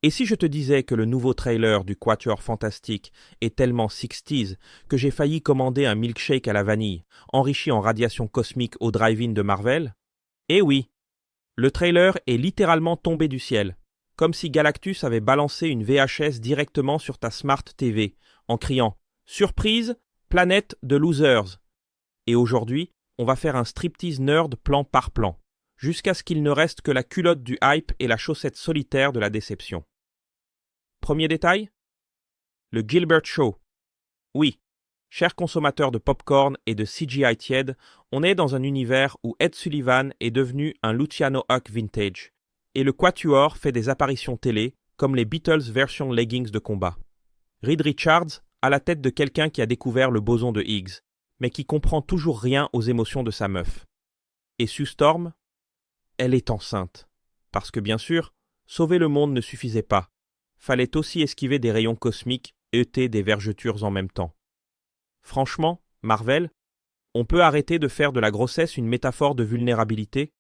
Et si je te disais que le nouveau trailer du Quatuor Fantastique est tellement 60s que j'ai failli commander un milkshake à la vanille, enrichi en radiation cosmique au drive-in de Marvel? Eh oui, le trailer est littéralement tombé du ciel, comme si Galactus avait balancé une VHS directement sur ta Smart TV, en criant « Surprise, planète de losers !» Et aujourd'hui, on va faire un striptease nerd plan par plan, jusqu'à ce qu'il ne reste que la culotte du hype et la chaussette solitaire de la déception. Premier détail, le Gilbert Show. Oui, chers consommateurs de popcorn et de CGI tiède, on est dans un univers où Ed Sullivan est devenu un Luciano Huck vintage, et le Quatuor fait des apparitions télé, comme les Beatles version leggings de combat. Reed Richards à la tête de quelqu'un qui a découvert le boson de Higgs, mais qui comprend toujours rien aux émotions de sa meuf. Et Sue Storm, elle est enceinte. Parce que bien sûr, sauver le monde ne suffisait pas. Fallait aussi esquiver des rayons cosmiques et ôter des vergetures en même temps. Franchement, Marvel, on peut arrêter de faire de la grossesse une métaphore de vulnérabilité?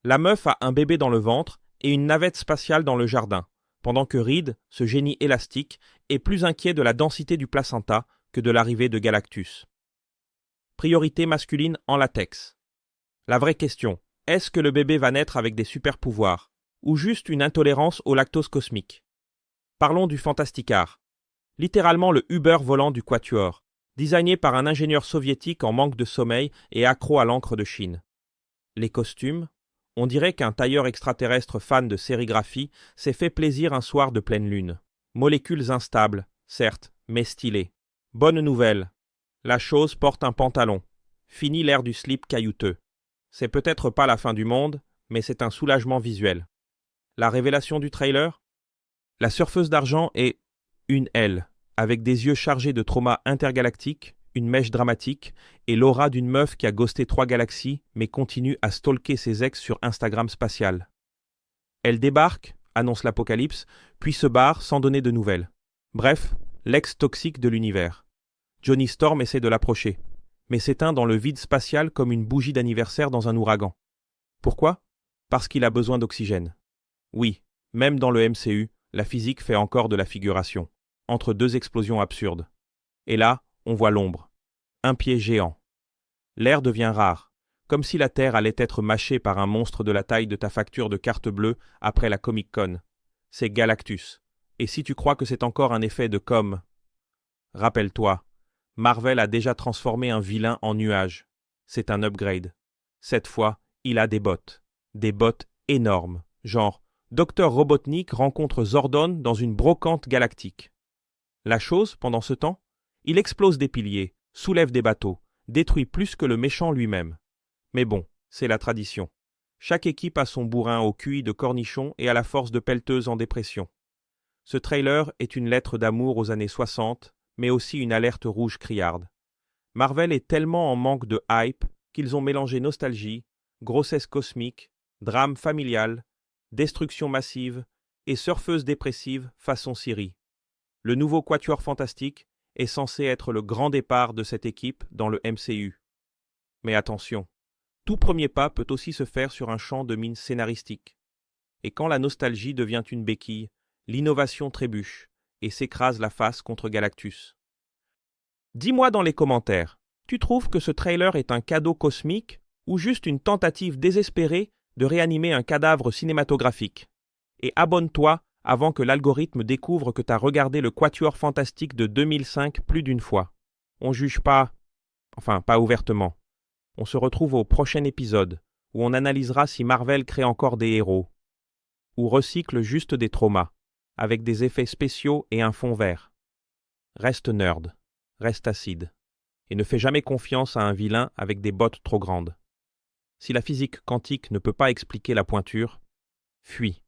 La meuf a un bébé dans le ventre et une navette spatiale dans le jardin, pendant que Reed, ce génie élastique, est plus inquiet de la densité du placenta que de l'arrivée de Galactus. Priorité masculine en latex. La vraie question, est-ce que le bébé va naître avec des super-pouvoirs, ou juste une intolérance au lactose cosmique? Parlons du Fantasticard, littéralement le Uber volant du Quatuor, designé par un ingénieur soviétique en manque de sommeil et accro à l'encre de Chine. Les costumes, on dirait qu'un tailleur extraterrestre fan de sérigraphie s'est fait plaisir un soir de pleine lune. Molécules instables, certes, mais stylées. Bonne nouvelle, la chose porte un pantalon. Fini l'ère du slip caillouteux. C'est peut-être pas la fin du monde, mais c'est un soulagement visuel. La révélation du trailer? La surfeuse d'argent est une elle, avec des yeux chargés de trauma intergalactique, une mèche dramatique et l'aura d'une meuf qui a ghosté 3 galaxies mais continue à stalker ses ex sur Instagram spatial. Elle débarque, annonce l'apocalypse, puis se barre sans donner de nouvelles. Bref, l'ex toxique de l'univers. Johnny Storm essaie de l'approcher, mais s'éteint dans le vide spatial comme une bougie d'anniversaire dans un ouragan. Pourquoi? Parce qu'il a besoin d'oxygène. Oui, même dans le MCU, la physique fait encore de la figuration, entre deux explosions absurdes. Et là, on voit l'ombre. Un pied géant. L'air devient rare, comme si la Terre allait être mâchée par un monstre de la taille de ta facture de carte bleue après la Comic-Con. C'est Galactus. Et si tu crois que c'est encore un effet de com', rappelle-toi, Marvel a déjà transformé un vilain en nuage. C'est un upgrade. Cette fois, il a des bottes. Des bottes énormes, genre Dr Robotnik rencontre Zordon dans une brocante galactique. La chose, pendant ce temps, il explose des piliers, soulève des bateaux, détruit plus que le méchant lui-même. Mais bon, c'est la tradition. Chaque équipe a son bourrin au QI de cornichon et à la force de pelleteuse en dépression. Ce trailer est une lettre d'amour aux années 60, mais aussi une alerte rouge criarde. Marvel est tellement en manque de hype qu'ils ont mélangé nostalgie, grossesse cosmique, drame familial, destruction massive et surfeuse dépressive façon Siri. Le nouveau Quatuor Fantastique est censé être le grand départ de cette équipe dans le MCU. Mais attention, tout premier pas peut aussi se faire sur un champ de mine scénaristique. Et quand la nostalgie devient une béquille, l'innovation trébuche et s'écrase la face contre Galactus. Dis-moi dans les commentaires, tu trouves que ce trailer est un cadeau cosmique ou juste une tentative désespérée de réanimer un cadavre cinématographique? Et abonne-toi avant que l'algorithme découvre que tu as regardé le Quatuor Fantastique de 2005 plus d'une fois. On juge pas, enfin pas ouvertement. On se retrouve au prochain épisode, où on analysera si Marvel crée encore des héros, ou recycle juste des traumas, avec des effets spéciaux et un fond vert. Reste nerd, reste acide, et ne fais jamais confiance à un vilain avec des bottes trop grandes. Si la physique quantique ne peut pas expliquer la pointure, fuis.